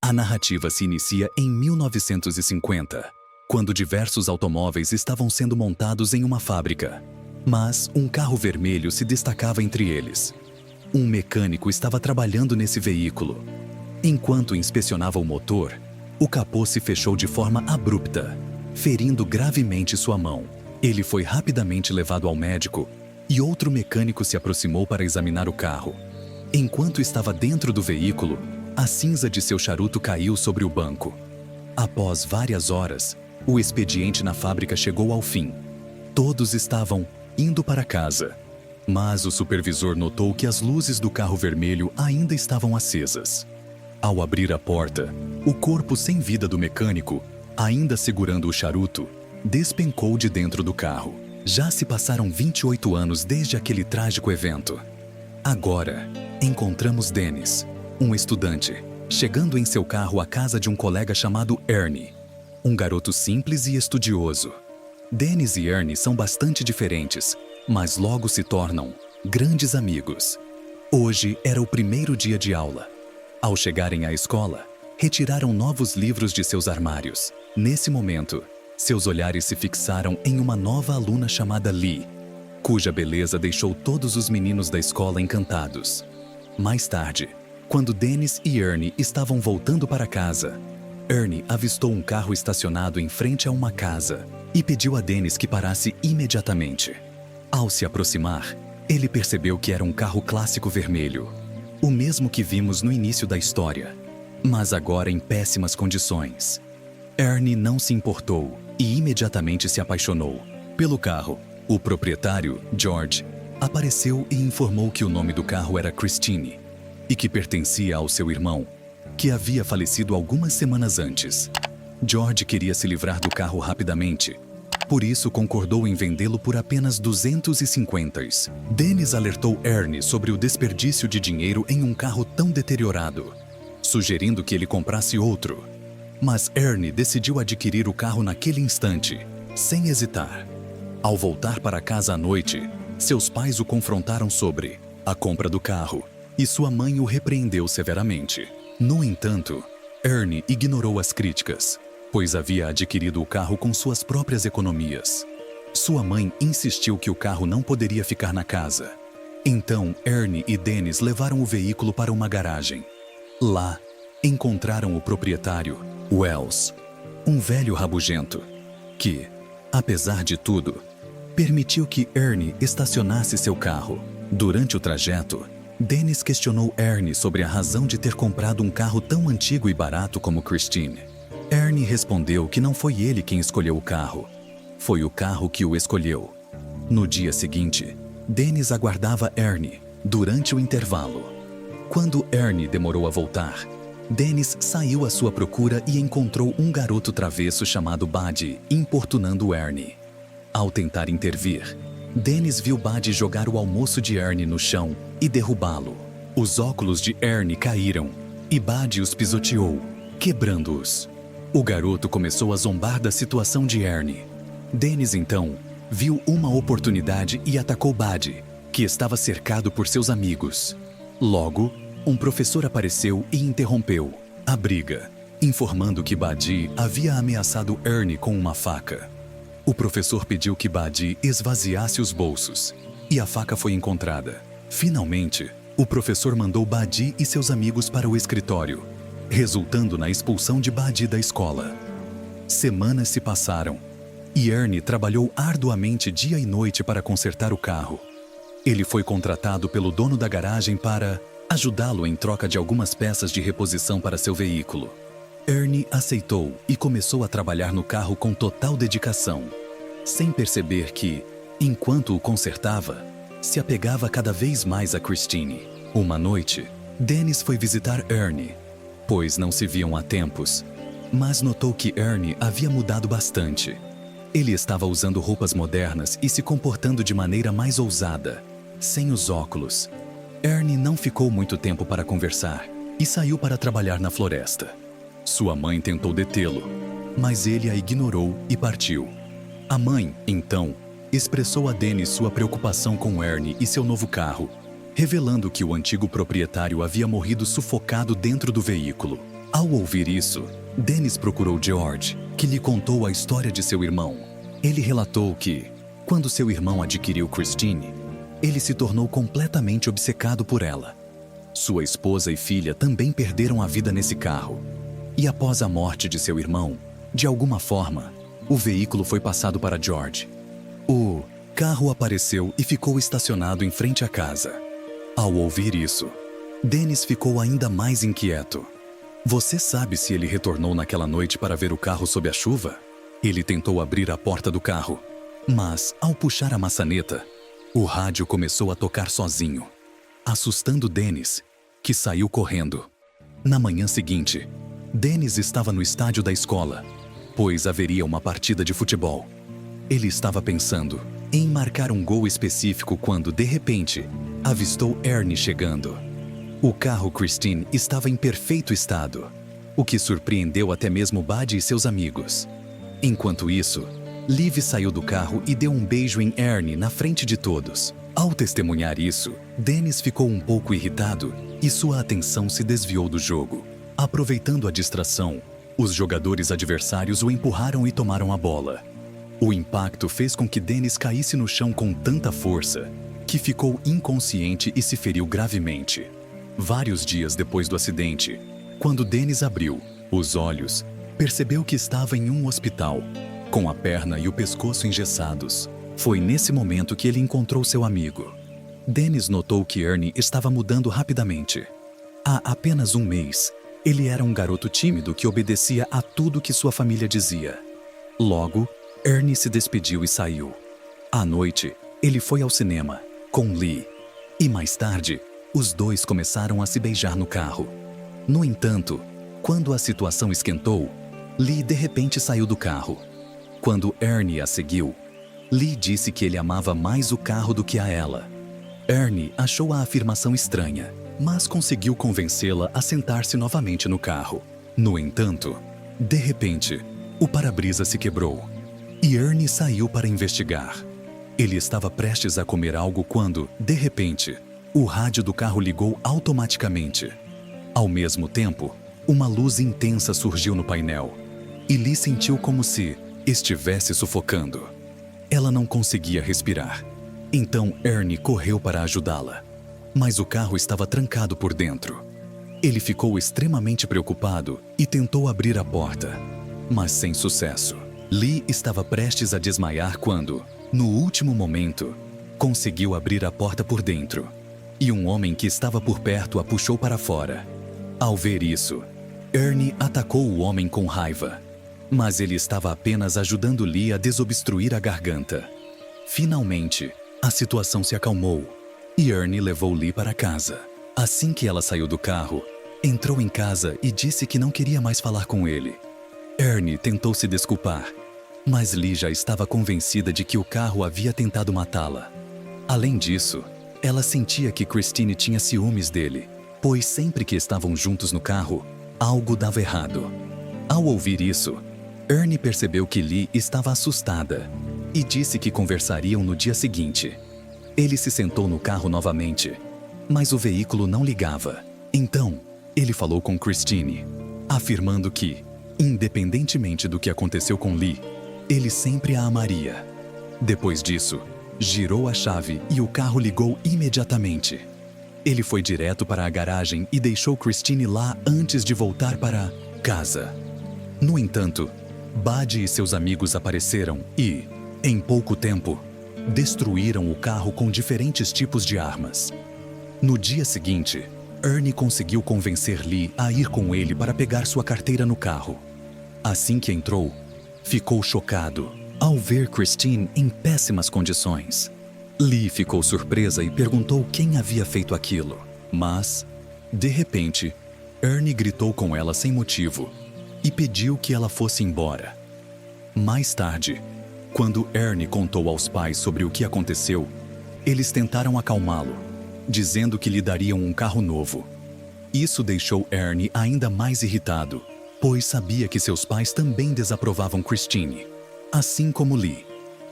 A narrativa se inicia em 1950, quando diversos automóveis estavam sendo montados em uma fábrica. Mas um carro vermelho se destacava entre eles. Um mecânico estava trabalhando nesse veículo. Enquanto inspecionava o motor, o capô se fechou de forma abrupta, ferindo gravemente sua mão. Ele foi rapidamente levado ao médico e outro mecânico se aproximou para examinar o carro. Enquanto estava dentro do veículo, a cinza de seu charuto caiu sobre o banco. Após várias horas, o expediente na fábrica chegou ao fim. Todos estavam indo para casa, mas o supervisor notou que as luzes do carro vermelho ainda estavam acesas. Ao abrir a porta, o corpo sem vida do mecânico, ainda segurando o charuto, despencou de dentro do carro. Já se passaram 28 anos desde aquele trágico evento. Agora, encontramos Dennis, um estudante, chegando em seu carro à casa de um colega chamado Ernie, um garoto simples e estudioso. Dennis e Ernie são bastante diferentes, mas logo se tornam grandes amigos. Hoje era o primeiro dia de aula. Ao chegarem à escola, retiraram novos livros de seus armários. Nesse momento, seus olhares se fixaram em uma nova aluna chamada Lee, cuja beleza deixou todos os meninos da escola encantados. Mais tarde, quando Dennis e Ernie estavam voltando para casa, Ernie avistou um carro estacionado em frente a uma casa e pediu a Dennis que parasse imediatamente. Ao se aproximar, ele percebeu que era um carro clássico vermelho, o mesmo que vimos no início da história, mas agora em péssimas condições. Ernie não se importou e imediatamente se apaixonou pelo carro. O proprietário, George, apareceu e informou que o nome do carro era Christine e que pertencia ao seu irmão, que havia falecido algumas semanas antes. George queria se livrar do carro rapidamente, por isso concordou em vendê-lo por apenas 250. Dennis alertou Ernie sobre o desperdício de dinheiro em um carro tão deteriorado, sugerindo que ele comprasse outro. Mas Ernie decidiu adquirir o carro naquele instante, sem hesitar. Ao voltar para casa à noite, seus pais o confrontaram sobre a compra do carro e sua mãe o repreendeu severamente. No entanto, Ernie ignorou as críticas, pois havia adquirido o carro com suas próprias economias. Sua mãe insistiu que o carro não poderia ficar na casa. Então, Ernie e Dennis levaram o veículo para uma garagem. Lá, encontraram o proprietário, Wells, um velho rabugento, que, apesar de tudo, permitiu que Ernie estacionasse seu carro. Durante o trajeto, Dennis questionou Ernie sobre a razão de ter comprado um carro tão antigo e barato como Christine. Ernie respondeu que não foi ele quem escolheu o carro, foi o carro que o escolheu. No dia seguinte, Dennis aguardava Ernie durante o intervalo. Quando Ernie demorou a voltar, Dennis saiu à sua procura e encontrou um garoto travesso chamado Buddy importunando Ernie. Ao tentar intervir, Dennis viu Buddy jogar o almoço de Ernie no chão e derrubá-lo. Os óculos de Ernie caíram e Buddy os pisoteou, quebrando-os. O garoto começou a zombar da situação de Ernie. Dennis, então, viu uma oportunidade e atacou Buddy, que estava cercado por seus amigos. Logo, um professor apareceu e interrompeu a briga, informando que Buddy havia ameaçado Ernie com uma faca. O professor pediu que Buddy esvaziasse os bolsos, e a faca foi encontrada. Finalmente, o professor mandou Buddy e seus amigos para o escritório, resultando na expulsão de Buddy da escola. Semanas se passaram, e Ernie trabalhou arduamente dia e noite para consertar o carro. Ele foi contratado pelo dono da garagem para ajudá-lo em troca de algumas peças de reposição para seu veículo. Ernie aceitou e começou a trabalhar no carro com total dedicação, sem perceber que, enquanto o consertava, se apegava cada vez mais a Christine. Uma noite, Dennis foi visitar Ernie, pois não se viam há tempos, mas notou que Ernie havia mudado bastante. Ele estava usando roupas modernas e se comportando de maneira mais ousada, sem os óculos. Ernie não ficou muito tempo para conversar e saiu para trabalhar na floresta. Sua mãe tentou detê-lo, mas ele a ignorou e partiu. A mãe, então, expressou a Dennis sua preocupação com Ernie e seu novo carro, revelando que o antigo proprietário havia morrido sufocado dentro do veículo. Ao ouvir isso, Dennis procurou George, que lhe contou a história de seu irmão. Ele relatou que, quando seu irmão adquiriu Christine, ele se tornou completamente obcecado por ela. Sua esposa e filha também perderam a vida nesse carro. E após a morte de seu irmão, de alguma forma, o veículo foi passado para George. O carro apareceu e ficou estacionado em frente à casa. Ao ouvir isso, Dennis ficou ainda mais inquieto. Você sabe se ele retornou naquela noite para ver o carro sob a chuva? Ele tentou abrir a porta do carro, mas, ao puxar a maçaneta, o rádio começou a tocar sozinho, assustando Dennis, que saiu correndo. Na manhã seguinte, Dennis estava no estádio da escola, pois haveria uma partida de futebol. Ele estava pensando em marcar um gol específico quando, de repente, avistou Ernie chegando. O carro Christine estava em perfeito estado, o que surpreendeu até mesmo Buddy e seus amigos. Enquanto isso, Liv saiu do carro e deu um beijo em Ernie na frente de todos. Ao testemunhar isso, Dennis ficou um pouco irritado e sua atenção se desviou do jogo. Aproveitando a distração, os jogadores adversários o empurraram e tomaram a bola. O impacto fez com que Dennis caísse no chão com tanta força que ficou inconsciente e se feriu gravemente. Vários dias depois do acidente, quando Dennis abriu os olhos, percebeu que estava em um hospital, com a perna e o pescoço engessados. Foi nesse momento que ele encontrou seu amigo. Dennis notou que Ernie estava mudando rapidamente. Há apenas um mês, ele era um garoto tímido que obedecia a tudo que sua família dizia. Logo, Ernie se despediu e saiu. À noite, ele foi ao cinema, com Lee. E mais tarde, os dois começaram a se beijar no carro. No entanto, quando a situação esquentou, Lee de repente saiu do carro. Quando Ernie a seguiu, Lee disse que ele amava mais o carro do que a ela. Ernie achou a afirmação estranha, mas conseguiu convencê-la a sentar-se novamente no carro. No entanto, de repente, o para-brisa se quebrou e Ernie saiu para investigar. Ele estava prestes a comer algo quando, de repente, o rádio do carro ligou automaticamente. Ao mesmo tempo, uma luz intensa surgiu no painel e Lee sentiu como se estivesse sufocando. Ela não conseguia respirar. Então Ernie correu para ajudá-la, mas o carro estava trancado por dentro. Ele ficou extremamente preocupado e tentou abrir a porta, mas sem sucesso. Lee estava prestes a desmaiar quando, no último momento, conseguiu abrir a porta por dentro, e um homem que estava por perto a puxou para fora. Ao ver isso, Ernie atacou o homem com raiva, mas ele estava apenas ajudando Lee a desobstruir a garganta. Finalmente, a situação se acalmou e Ernie levou Lee para casa. Assim que ela saiu do carro, entrou em casa e disse que não queria mais falar com ele. Ernie tentou se desculpar, mas Lee já estava convencida de que o carro havia tentado matá-la. Além disso, ela sentia que Christine tinha ciúmes dele, pois sempre que estavam juntos no carro, algo dava errado. Ao ouvir isso, Ernie percebeu que Lee estava assustada e disse que conversariam no dia seguinte. Ele se sentou no carro novamente, mas o veículo não ligava. Então, ele falou com Christine, afirmando que, independentemente do que aconteceu com Lee, ele sempre a amaria. Depois disso, girou a chave e o carro ligou imediatamente. Ele foi direto para a garagem e deixou Christine lá antes de voltar para casa. No entanto, Buddy e seus amigos apareceram e, em pouco tempo, destruíram o carro com diferentes tipos de armas. No dia seguinte, Ernie conseguiu convencer Lee a ir com ele para pegar sua carteira no carro. Assim que entrou, ficou chocado ao ver Christine em péssimas condições. Lee ficou surpresa e perguntou quem havia feito aquilo. Mas, de repente, Ernie gritou com ela sem motivo e pediu que ela fosse embora. Mais tarde, quando Ernie contou aos pais sobre o que aconteceu, eles tentaram acalmá-lo, dizendo que lhe dariam um carro novo. Isso deixou Ernie ainda mais irritado, pois sabia que seus pais também desaprovavam Christine, assim como Lee.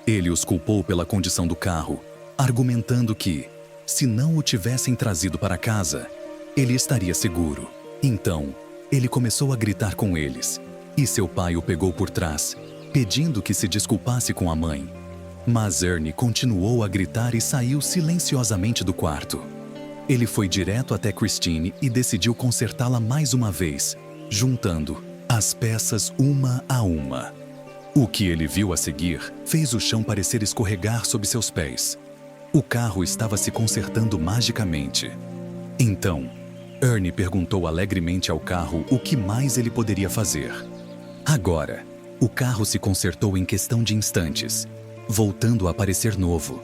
Ele os culpou pela condição do carro, argumentando que, se não o tivessem trazido para casa, ele estaria seguro. Então, ele começou a gritar com eles, e seu pai o pegou por trás, pedindo que se desculpasse com a mãe. Mas Ernie continuou a gritar e saiu silenciosamente do quarto. Ele foi direto até Christine e decidiu consertá-la mais uma vez, juntando as peças uma a uma. O que ele viu a seguir fez o chão parecer escorregar sob seus pés. O carro estava se consertando magicamente. Então, Ernie perguntou alegremente ao carro o que mais ele poderia fazer. Agora, o carro se consertou em questão de instantes, voltando a parecer novo.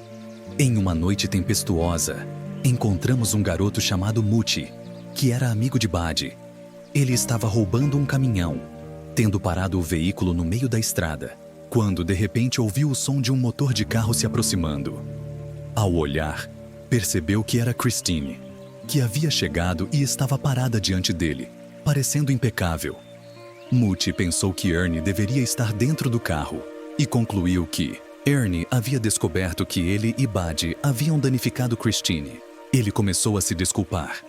Em uma noite tempestuosa, encontramos um garoto chamado Muti, que era amigo de Buddy. Ele estava roubando um caminhão, tendo parado o veículo no meio da estrada, quando de repente ouviu o som de um motor de carro se aproximando. Ao olhar, percebeu que era Christine, que havia chegado e estava parada diante dele, parecendo impecável. Muti pensou que Ernie deveria estar dentro do carro e concluiu que Ernie havia descoberto que ele e Buddy haviam danificado Christine. Ele começou a se desculpar,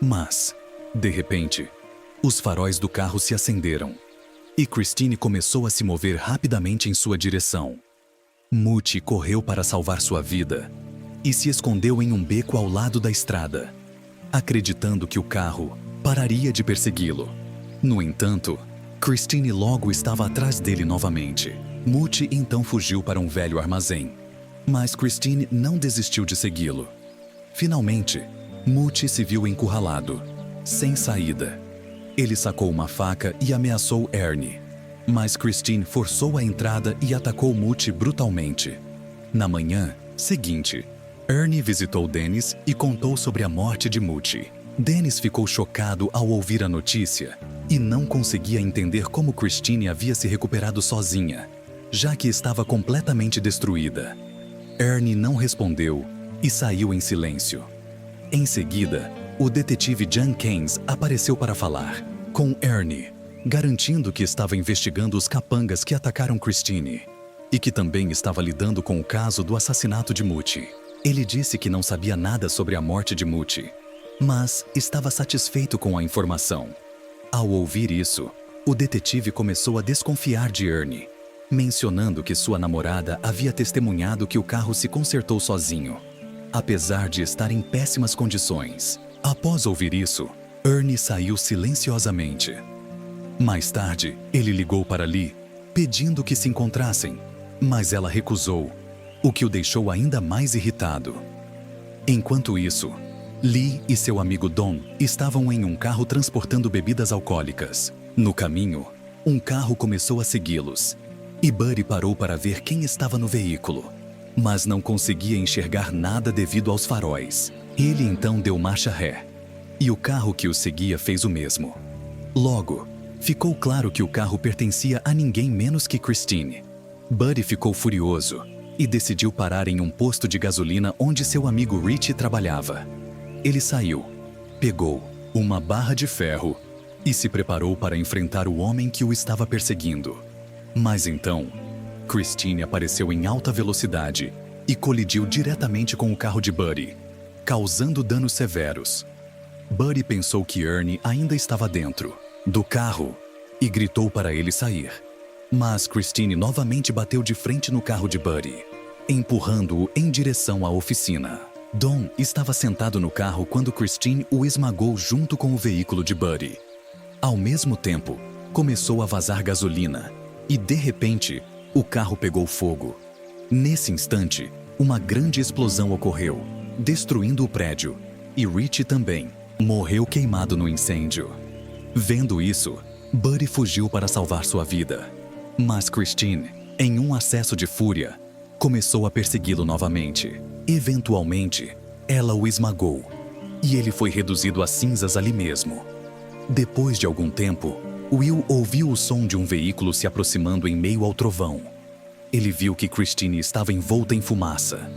mas, de repente, os faróis do carro se acenderam e Christine começou a se mover rapidamente em sua direção. Muti correu para salvar sua vida e se escondeu em um beco ao lado da estrada, acreditando que o carro pararia de persegui-lo. No entanto, Christine logo estava atrás dele novamente. Muti então fugiu para um velho armazém, mas Christine não desistiu de segui-lo. Finalmente, Muti se viu encurralado, sem saída. Ele sacou uma faca e ameaçou Ernie, mas Christine forçou a entrada e atacou Muti brutalmente. Na manhã seguinte, Ernie visitou Dennis e contou sobre a morte de Muti. Dennis ficou chocado ao ouvir a notícia e não conseguia entender como Christine havia se recuperado sozinha, já que estava completamente destruída. Ernie não respondeu e saiu em silêncio. Em seguida, o detetive John Keynes apareceu para falar com Ernie, garantindo que estava investigando os capangas que atacaram Christine e que também estava lidando com o caso do assassinato de Muti. Ele disse que não sabia nada sobre a morte de Muti, mas estava satisfeito com a informação. Ao ouvir isso, o detetive começou a desconfiar de Ernie, mencionando que sua namorada havia testemunhado que o carro se consertou sozinho, apesar de estar em péssimas condições. Após ouvir isso, Ernie saiu silenciosamente. Mais tarde, ele ligou para Lee, pedindo que se encontrassem, mas ela recusou, o que o deixou ainda mais irritado. Enquanto isso, Lee e seu amigo Don estavam em um carro transportando bebidas alcoólicas. No caminho, um carro começou a segui-los, e Buddy parou para ver quem estava no veículo, mas não conseguia enxergar nada devido aos faróis. Ele então deu marcha ré, e o carro que o seguia fez o mesmo. Logo, ficou claro que o carro pertencia a ninguém menos que Christine. Buddy ficou furioso e decidiu parar em um posto de gasolina onde seu amigo Richie trabalhava. Ele saiu, pegou uma barra de ferro e se preparou para enfrentar o homem que o estava perseguindo. Mas então, Christine apareceu em alta velocidade e colidiu diretamente com o carro de Buddy, causando danos severos. Buddy pensou que Ernie ainda estava dentro do carro e gritou para ele sair. Mas Christine novamente bateu de frente no carro de Buddy, empurrando-o em direção à oficina. Don estava sentado no carro quando Christine o esmagou junto com o veículo de Buddy. Ao mesmo tempo, começou a vazar gasolina e, de repente, o carro pegou fogo. Nesse instante, uma grande explosão ocorreu, destruindo o prédio, e Richie também morreu queimado no incêndio. Vendo isso, Buddy fugiu para salvar sua vida. Mas Christine, em um acesso de fúria, começou a persegui-lo novamente. Eventualmente, ela o esmagou, e ele foi reduzido a cinzas ali mesmo. Depois de algum tempo, Will ouviu o som de um veículo se aproximando em meio ao trovão. Ele viu que Christine estava envolta em fumaça.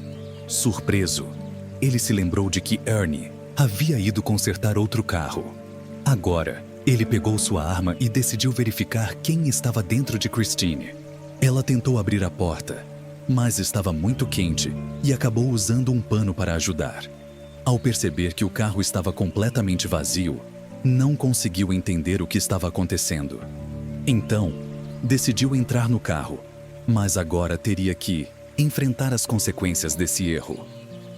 Surpreso, ele se lembrou de que Ernie havia ido consertar outro carro. Agora, ele pegou sua arma e decidiu verificar quem estava dentro de Christine. Ela tentou abrir a porta, mas estava muito quente e acabou usando um pano para ajudar. Ao perceber que o carro estava completamente vazio, não conseguiu entender o que estava acontecendo. Então, decidiu entrar no carro, mas agora teria que enfrentar as consequências desse erro,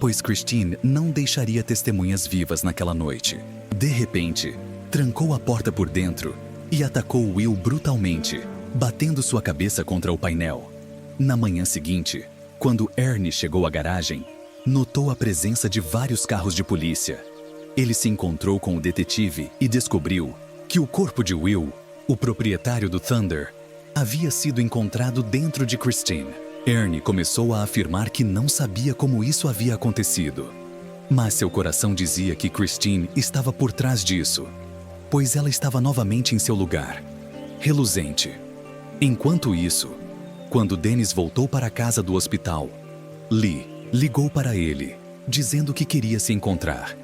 pois Christine não deixaria testemunhas vivas naquela noite. De repente, trancou a porta por dentro e atacou Will brutalmente, batendo sua cabeça contra o painel. Na manhã seguinte, quando Ernie chegou à garagem, notou a presença de vários carros de polícia. Ele se encontrou com o detetive e descobriu que o corpo de Will, o proprietário do Thunder, havia sido encontrado dentro de Christine. Ernie começou a afirmar que não sabia como isso havia acontecido, mas seu coração dizia que Christine estava por trás disso, pois ela estava novamente em seu lugar, reluzente. Enquanto isso, quando Dennis voltou para a casa do hospital, Lee ligou para ele, dizendo que queria se encontrar.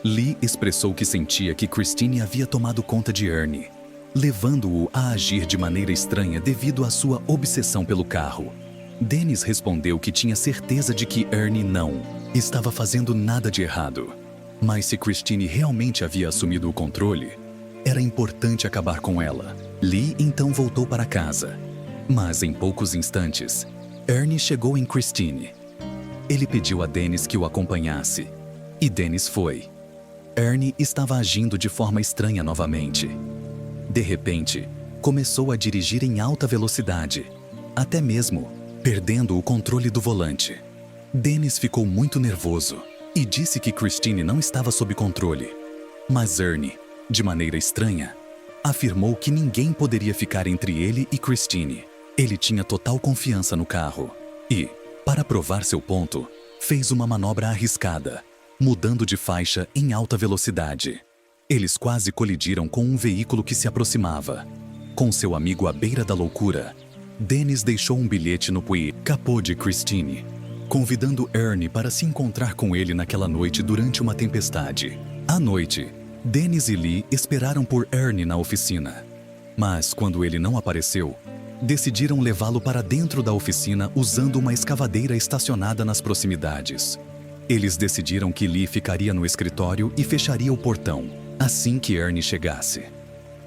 Lee expressou que sentia que Christine havia tomado conta de Ernie, levando-o a agir de maneira estranha devido à sua obsessão pelo carro. Dennis respondeu que tinha certeza de que Ernie não estava fazendo nada de errado. Mas se Christine realmente havia assumido o controle, era importante acabar com ela. Lee então voltou para casa. Mas em poucos instantes, Ernie chegou em Christine. Ele pediu a Dennis que o acompanhasse, e Dennis foi. Ernie estava agindo de forma estranha novamente. De repente, começou a dirigir em alta velocidade, até mesmo perdendo o controle do volante. Dennis ficou muito nervoso e disse que Christine não estava sob controle. Mas Ernie, de maneira estranha, afirmou que ninguém poderia ficar entre ele e Christine. Ele tinha total confiança no carro e, para provar seu ponto, fez uma manobra arriscada, mudando de faixa em alta velocidade. Eles quase colidiram com um veículo que se aproximava. Com seu amigo à beira da loucura, Dennis deixou um bilhete no capô de Christine, convidando Ernie para se encontrar com ele naquela noite durante uma tempestade. À noite, Dennis e Lee esperaram por Ernie na oficina. Mas, quando ele não apareceu, decidiram levá-lo para dentro da oficina usando uma escavadeira estacionada nas proximidades. Eles decidiram que Lee ficaria no escritório e fecharia o portão assim que Ernie chegasse.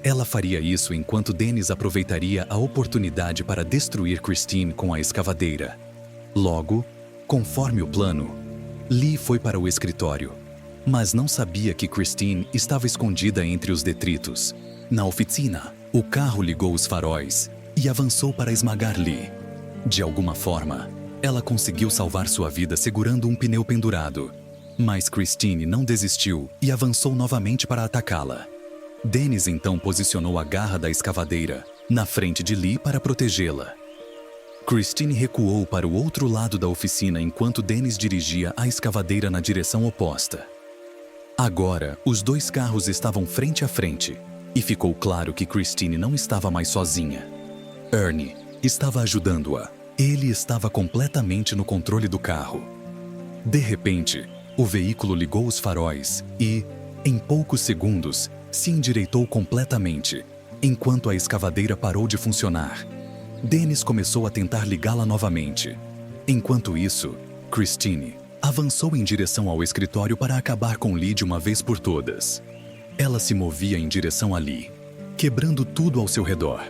Ela faria isso enquanto Dennis aproveitaria a oportunidade para destruir Christine com a escavadeira. Logo, conforme o plano, Lee foi para o escritório, mas não sabia que Christine estava escondida entre os detritos. Na oficina, o carro ligou os faróis e avançou para esmagar Lee. De alguma forma, ela conseguiu salvar sua vida segurando um pneu pendurado. Mas Christine não desistiu e avançou novamente para atacá-la. Dennis então posicionou a garra da escavadeira na frente de Lee para protegê-la. Christine recuou para o outro lado da oficina enquanto Dennis dirigia a escavadeira na direção oposta. Agora, os dois carros estavam frente a frente e ficou claro que Christine não estava mais sozinha. Ernie estava ajudando-a. Ele estava completamente no controle do carro. De repente, o veículo ligou os faróis e, em poucos segundos, se endireitou completamente, enquanto a escavadeira parou de funcionar. Dennis começou a tentar ligá-la novamente. Enquanto isso, Christine avançou em direção ao escritório para acabar com Lee de uma vez por todas. Ela se movia em direção a Lee, quebrando tudo ao seu redor.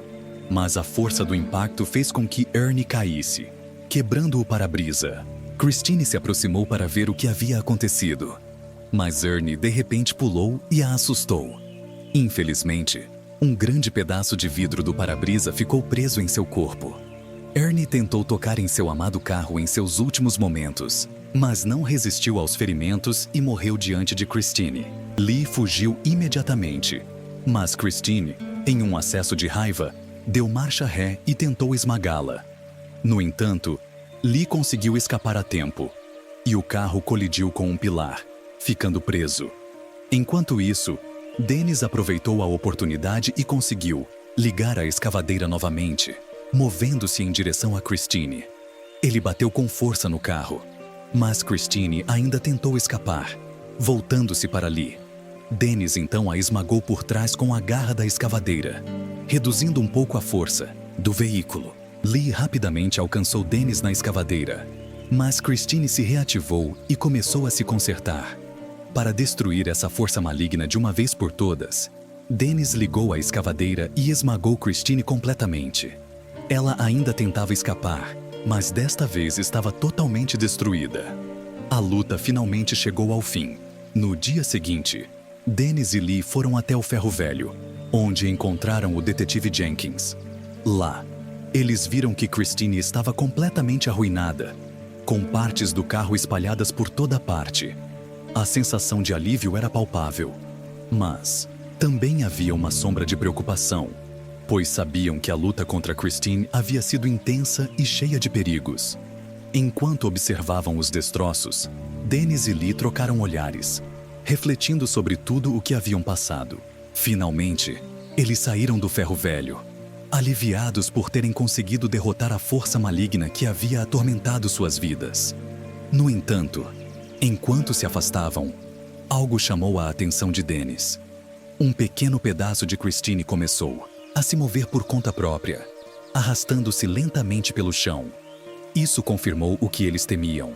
Mas a força do impacto fez com que Ernie caísse, quebrando o para-brisa. Christine se aproximou para ver o que havia acontecido, mas Ernie de repente pulou e a assustou. Infelizmente, um grande pedaço de vidro do para-brisa ficou preso em seu corpo. Ernie tentou tocar em seu amado carro em seus últimos momentos, mas não resistiu aos ferimentos e morreu diante de Christine. Lee fugiu imediatamente, mas Christine, em um acesso de raiva, deu marcha ré e tentou esmagá-la. No entanto, Lee conseguiu escapar a tempo, e o carro colidiu com um pilar, ficando preso. Enquanto isso, Dennis aproveitou a oportunidade e conseguiu ligar a escavadeira novamente, movendo-se em direção a Christine. Ele bateu com força no carro, mas Christine ainda tentou escapar, voltando-se para Lee. Dennis então a esmagou por trás com a garra da escavadeira, reduzindo um pouco a força do veículo. Lee rapidamente alcançou Dennis na escavadeira, mas Christine se reativou e começou a se consertar. Para destruir essa força maligna de uma vez por todas, Dennis ligou a escavadeira e esmagou Christine completamente. Ela ainda tentava escapar, mas desta vez estava totalmente destruída. A luta finalmente chegou ao fim. No dia seguinte, Dennis e Lee foram até o ferro velho, onde encontraram o detetive Jenkins. Lá, eles viram que Christine estava completamente arruinada, com partes do carro espalhadas por toda parte. A sensação de alívio era palpável, mas também havia uma sombra de preocupação, pois sabiam que a luta contra Christine havia sido intensa e cheia de perigos. Enquanto observavam os destroços, Dennis e Lee trocaram olhares, refletindo sobre tudo o que haviam passado. Finalmente, eles saíram do ferro velho, aliviados por terem conseguido derrotar a força maligna que havia atormentado suas vidas. No entanto, enquanto se afastavam, algo chamou a atenção de Dennis. Um pequeno pedaço de Christine começou a se mover por conta própria, arrastando-se lentamente pelo chão. Isso confirmou o que eles temiam.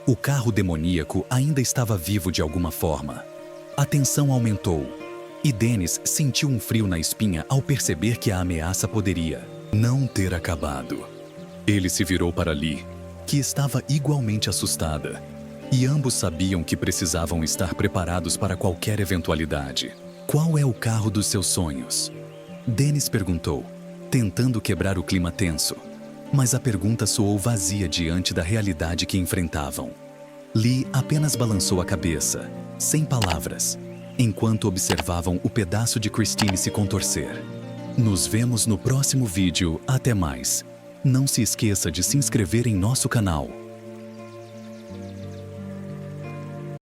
O carro demoníaco ainda estava vivo de alguma forma. A tensão aumentou, e Dennis sentiu um frio na espinha ao perceber que a ameaça poderia não ter acabado. Ele se virou para Lee, que estava igualmente assustada, e ambos sabiam que precisavam estar preparados para qualquer eventualidade. Qual é o carro dos seus sonhos? Dennis perguntou, tentando quebrar o clima tenso. Mas a pergunta soou vazia diante da realidade que enfrentavam. Lee apenas balançou a cabeça, sem palavras, enquanto observavam o pedaço de Christine se contorcer. Nos vemos no próximo vídeo. Até mais. Não se esqueça de se inscrever em nosso canal.